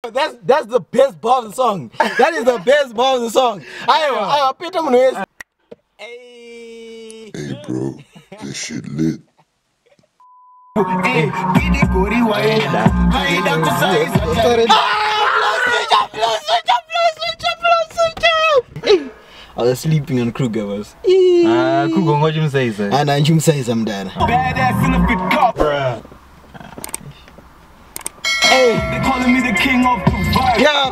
That's the best part of the song. That is the best part of the song. I Peter Munez. Hey bro, this shit lit. I was sleeping on Crooger was. Crooger what you say sir? And you say some dad. Badass in the fit cup. Bruh. Hey, they calling me the king of the vibe. Yeah.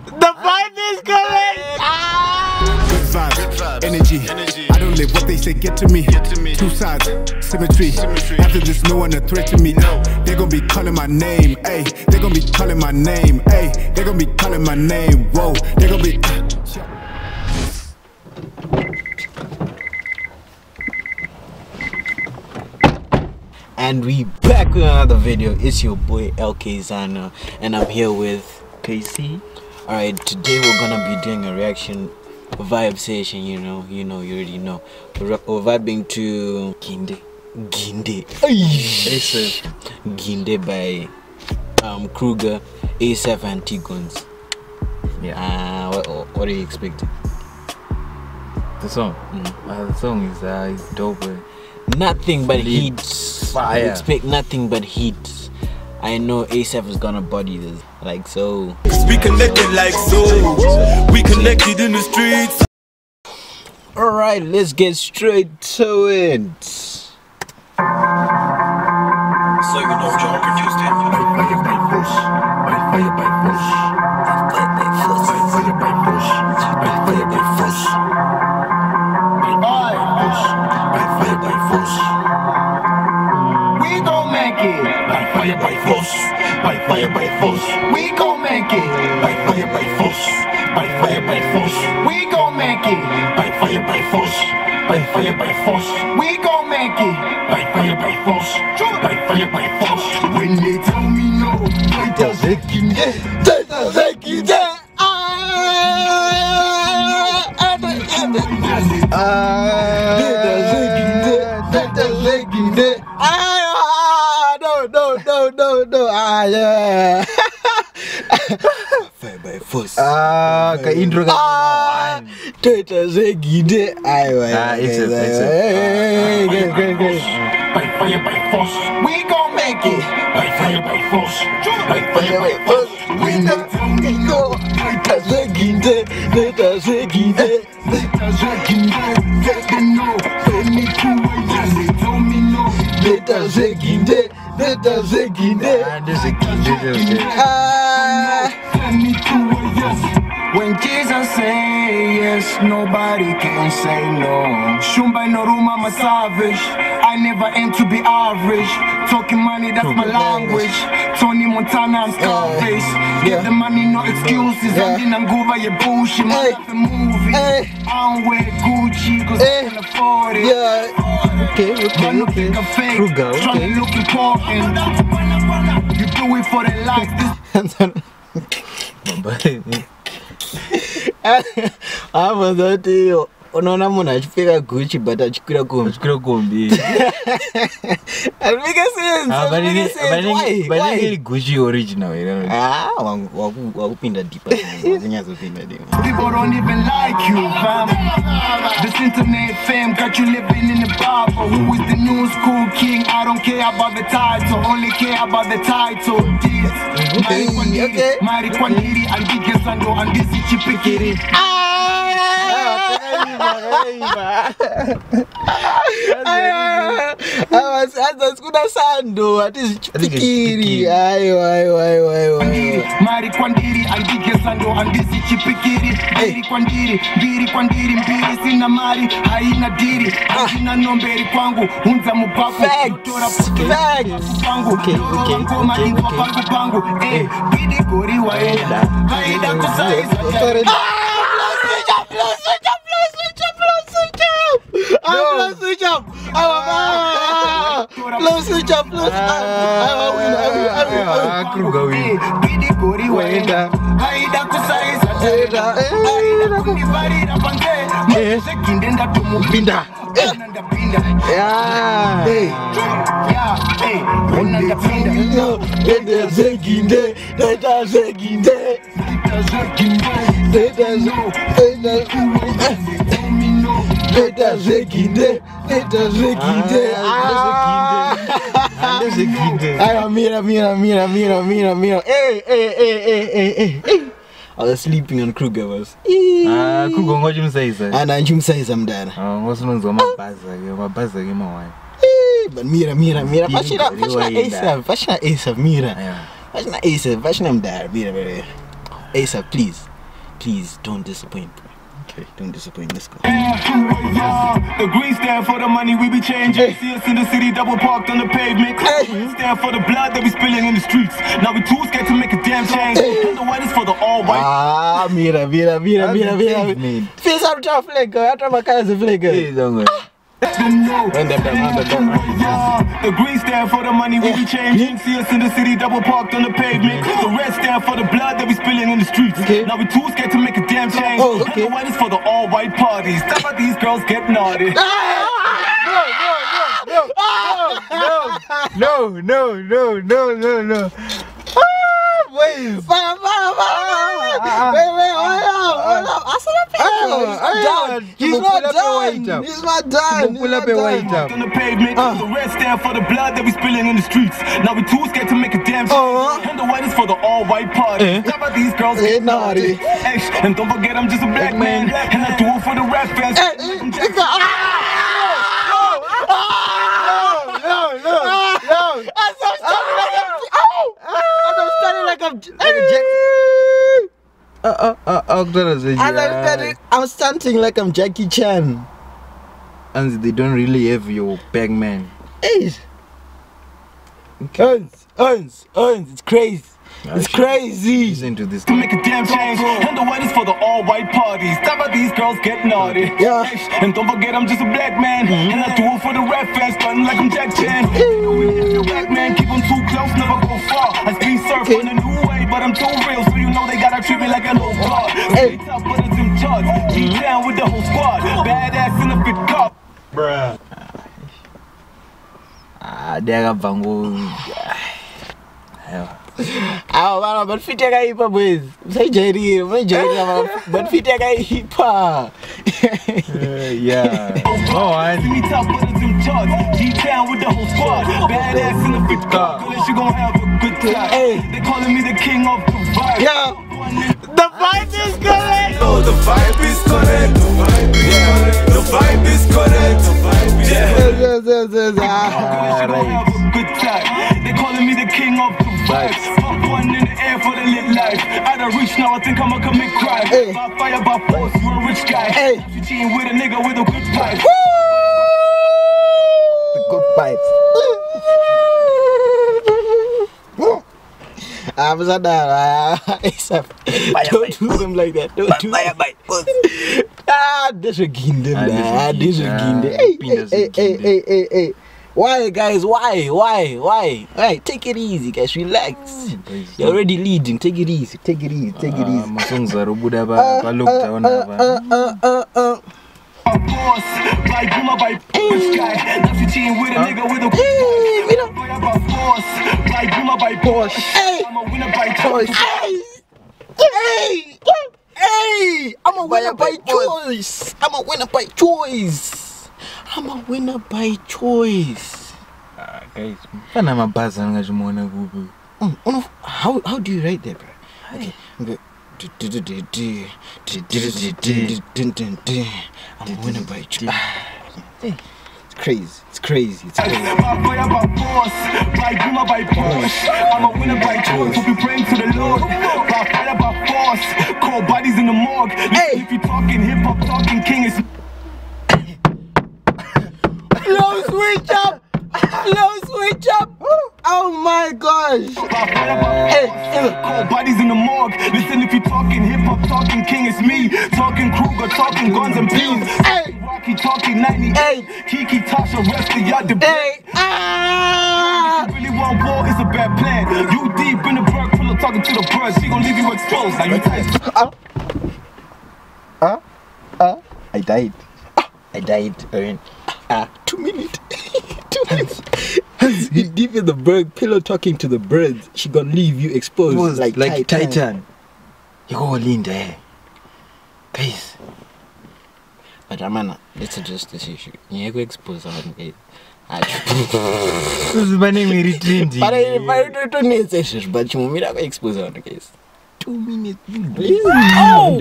The vibe is coming. Good vibe, energy. I don't live what they say. Get to me. Two sides, symmetry. After this, no one a threat to me. They're gonna be calling my name. Ay, they're gonna be calling my name. Ay, they're gonna be calling my name. Whoa, they're gonna be. And we back with another video. It's your boy Kayzano, and I'm here with KC. Alright, today we're gonna be doing a reaction vibe session. You already know. We're vibing to GINDE. GINDE by Crooger, Asaph and Gonzi. Yeah. What are you expecting? The song. The song is dope. Nothing but heat. Fire. Expect nothing but heat. I know Asaph is gonna body this, like so. We connected like so. We connected in the streets. Alright, let's get straight to it. So you know John produced it. We gon' make it by fire by force, by fire by force. We gon' make it by fire by force, by fire by force. We gon' make it by fire by force, by fire by force. We gon' make it by fire by force, by fire by force. When they tell me no, they just taking it, they just taking it. No. Yeah. Fire by force. Ka intro ka. Teta GINDE. It's By fire by force, we gon' make it. By fire by force, by fire by force. We don't know. Teta GINDE. Let them know. Send me to a yes. They told me no. Teta GINDE. This is GINDE. Send me to a yes. When Jesus say yes, nobody can say no. Shumba no room, I'm a savage. I never aim to be average. Talking money, that's my language. Tony Montana, I'm Scarface. Get the money, no excuses. I'm in Anguva, you bullshit. Man, that's a movie. I don't wear Gucci, cause I can afford it. Okay. Crooger, okay. Look important. You do it for the life. I was not unaona mwana achipika Gucci but achikwira kombi. It makes sense. But Gucci original. Wakupinda deeper. People don't even like you, fam. This internet fame got you living in the Bible. Who is the new school king? I don't care about the title, only care about the title. Okay. Mari Kwandiri and Kayzano and this is Chipikiri. Kuna sando ati chipikiri. Mari Kwandiri and Kayzano and this is Chipikiri. Biri kwandiri mbiri sina mari haina diri. Sina nomberi kwangu unza mupaku. Facts. Pangu. Bidi gori waenda. Haida kusaiza. Switch up. Crooger win. Bidi gori waenda. Haida kusaiza. Kundivarira pange. GINDE ndatumupinda. Yeah. Hey, Let us say GINDE. Let us say GINDE. Let us say GINDE. Let us say GINDE. Hey. I was sleeping on Crooger was. Crooger ngoja umsaiza. Ana nchumsaiza mdana. Ngosunonzo mabaza ke mawani. But mira. Fashina Asaph, mira. Fashina Asaph, fashina mdara, mira. Asaph, please don't disappoint. Okay, don't disappoint. Let's go. The green stand for the money we be changing. See us in the city, double parked on the pavement. Green stand for the blood that we spilling in the streets. Now we too scared to make a damn change. And the white is for the all white. Mira. Face out tough flag, after my cousin flag. The green stand for the money we be changing. See us in the city, double parked on the pavement. The red stand for the blood that we spilling in the streets. Now we too scared to make a damn change. And the white is for the all white parties. That's why these girls get naughty. No. Wait. He's not done. Pull up a white up. On the pavement, the red stand for the blood that we spilling in the streets. Now we too scared to make a damn change. And the white is for the all white party. How about these girls get naughty? And don't forget I'm just a black man, and I do it for the rap fans. I'm stunting like I'm Jackie Chan. And they don't really have your bag, man. Hey. Uns. It's crazy. It's crazy. Listen to this. To make a damn change, and the white is for the all white parties. That's why these girls get naughty. And don't forget I'm just a black man, and I do it for the rap fans, stunting like I'm Jack Chan. Black man, keep them too close, never go far. I speed surf on a new way, but I'm too real, so you know they gotta treat me like a little god. Hey, top butters in charge, keep down with the whole squad. Badass in a fit car. Bruh. They are bango. But fit hipa boys. Say Jerry, but fit hipa. Yeah. See me top butters in charge, G-Town with the whole squad. Badass in the fit car, unless you gon' have a good time. They calling me the king of the vibe. Yeah. The vibe is correct. Oh, the vibe is correct. The vibe is correct. Good time. They calling me the king of the vibes. Pop one in the air for the lit life. Out of reach now, I think I'ma commit crime. By fire, by force, you a rich guy. You cheating with a nigga with a good pipe. The good pipes. Asaph, don't do them like that. Don't do them. This is GINDE, man. This is GINDE. Hey. Why, guys? Why? Hey, take it easy, guys. Relax. You're already leading. Take it easy. My songs are Buddha Boss, by Boomer, by push guy. That's you cheating with a nigga with a good fire by force, by Boomer, by Porsche. I'm a winner by choice. Hey! I'm a winner by choice. guys, how do you write that, bro? Okay. I'm a winner by choice. It's crazy. By fire, by force, by Boomer, by Porsche. I'm a winner by choice. We'll be praying to the Lord. By fire, by force, cold bodies in the morgue. If you talking hip hop, talking king is. Flow switch up. Oh my gosh. Cold bodies in the morgue. Listen, if you talking hip hop, talking king is me. Talking Crooger, talking guns and pills. Rocky talking 98. Kiki Tasha, rest of y'all debate. If you really want war, it's a bad plan. You deep in the berg, full of talking to the birds. She gon' leave you exposed. Now you tight. I died. 2 minutes. 2 minutes. You deep in the bird pillow talking to the birds. She gonna leave you exposed like Titan. You go Linda. Guys. But Amana, let's address this issue. You go expose on it. This is my name is trendy. But I don't need sessions, but you want me to expose on the case. 2 minutes, please. Oh!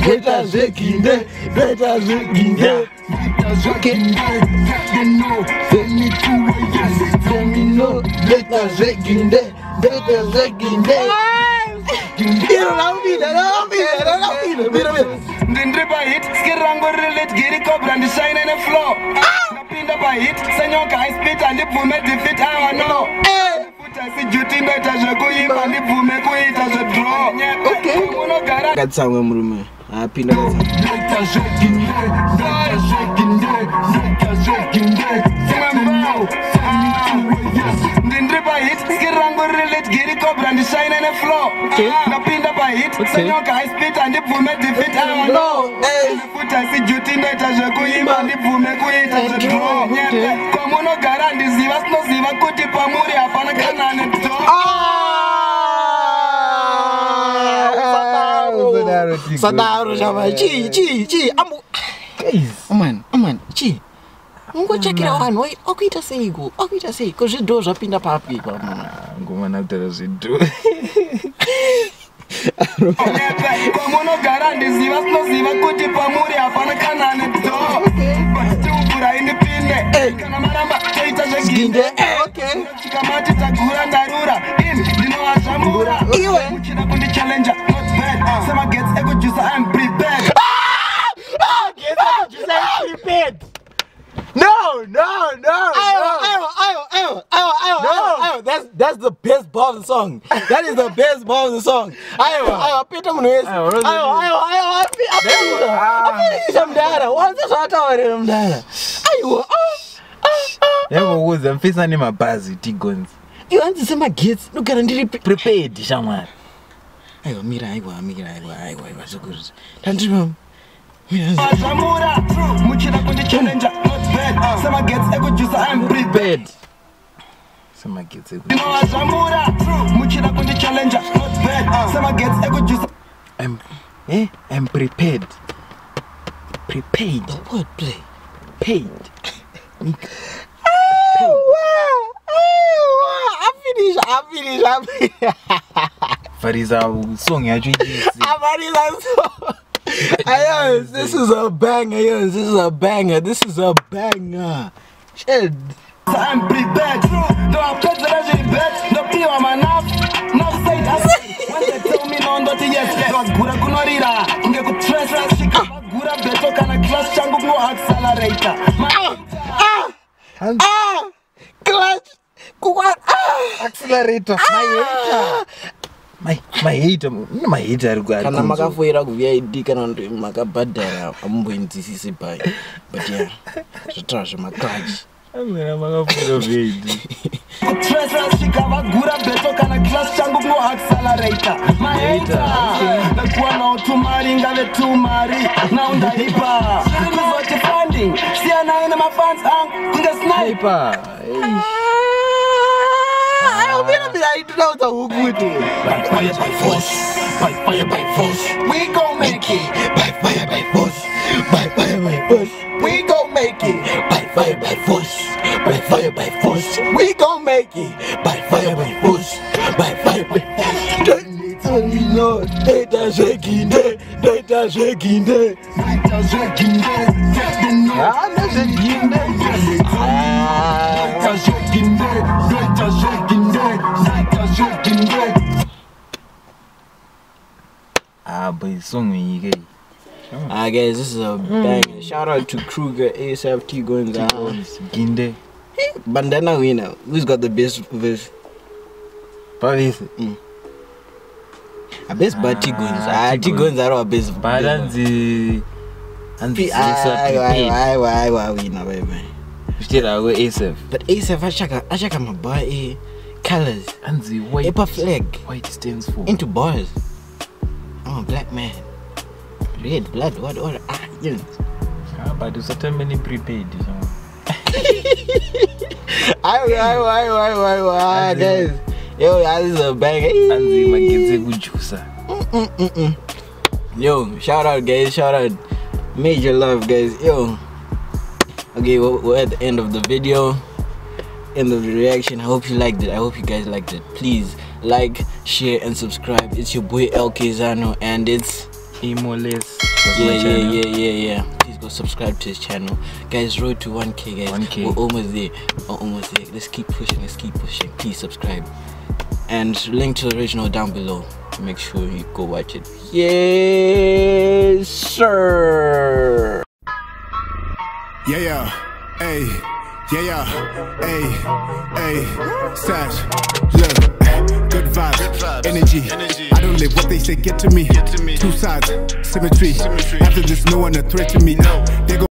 Better shaking there, better shaking there. Better shaking there, better shaking there. Ndindriba hit, skirango relate, giri cobra and shine in the floor. Napinda by hit, senyoka I spit and the boom defeat I know. Put I see duty better jago him and the boom it as a draw. Okay. Got some room. I pinda. Ndindriba hit, skirango relate, giri cobra and shine in the floor. Napinda by hit, senyoka I spit and the boom defeat I know. Put I see duty better jago him and the boom it as a draw. Komuno garandi zivas no ziva kuti pamuri apana kanane to. Sadaro Java, chi, Aman, chi. Ungo check it out, wait, Okita say go, because you doors up in the papi. Go on after us do. Komuno garandi zivas no ziva kuti pamuri apana kanane to. Pura independent. Kana maramba chaita GINDE. Okay. Chikamati tagura ndarura. Dino ashambura. Iwe. Muchina kundi challenger. Not bad. Sama gets ego juice I'm prepared. Gets ego juice I'm prepared. No. That's the best part of the song. That is the best part of the song. Ayo, Peter Munez. Ayo, Peter. What's the sort of data? Ayo, Never was a face on my bazi, Gonzi. You want to say my kids? Look at it Prepared, Shaman. Ayo, mira, so good. Don't you Ashambura. Muchina kundi challenger. Not bad. Sama gets ego juice I'm prepared. Sama gets ego. Dino ashambura. Muchina kundi challenger. Not bad. Sama gets ego juice. I'm prepared. Prepaid. What play? Paid. I finish. Fariza song ya jui. Ayo, this is a banger. This is a banger. Shit. I'm prepared. No, I'm president bed. No, you are enough. No, say that. When they tell me no, not yes. Gura Gunorira. Unge ku transfer shika. Gura beto kana class changu no accelerator. Clutch. Accelerator. My hater kana makafoira kuVID kana ndo makabhadhara amboinzisisi pai but yeah zvitrazo maklachi amira makafoira VID transfer shika gura beto kana class changu no accelerator my hater nakuwa na utumari ngave tumari na undaipa kuzoti funding siana ina mafans kunge sniper I don't know the good. By fire by force. By fire by force. We gon' make it. By fire by force. By fire by force. We gon' make it. By fire by force. By fire by force. We gon' make it. By fire by force. By fire by force. Don't you know? Data shaking day. Data shaking day. Data shaking day. Data shaking day. Data shaking day. Data shaking day. Data shaking day. But song when you get. Guys, this is a bang. Shout out to Crooger, Asaph, Gonzi, GINDE. Bandana winner. Who's got the best verse? Paris. A best but Gonzi. Gonzi are our best. Balanzi. And the I winner, baby. Still I go Asaph. But Asaph, Ashaka my boy, colors. And the white. Paper flag. White stands for. Into bars. I'm a black man. Red blood, what? Yes. But there's certain many prepaid. Why, guys? Yo, this is a bag. Yo, shout out, guys. Shout out. Major love, guys. Yo. Okay, we're at the end of the video. End of the reaction. I hope you liked it. I hope you guys liked it. Please like, share, and subscribe. It's your boy Kayzano, and it's Emoles. Yeah. Please go subscribe to his channel, guys. Road to 1K, guys. 1K. We're almost there. Let's keep pushing. Please subscribe, and link to the original down below. Make sure you go watch it. Yes, sir. Yeah, hey, hey, Sash, look, good vibe, energy. I don't let what they say get to me. Two sides, symmetry. After this, no one a threat to me. They go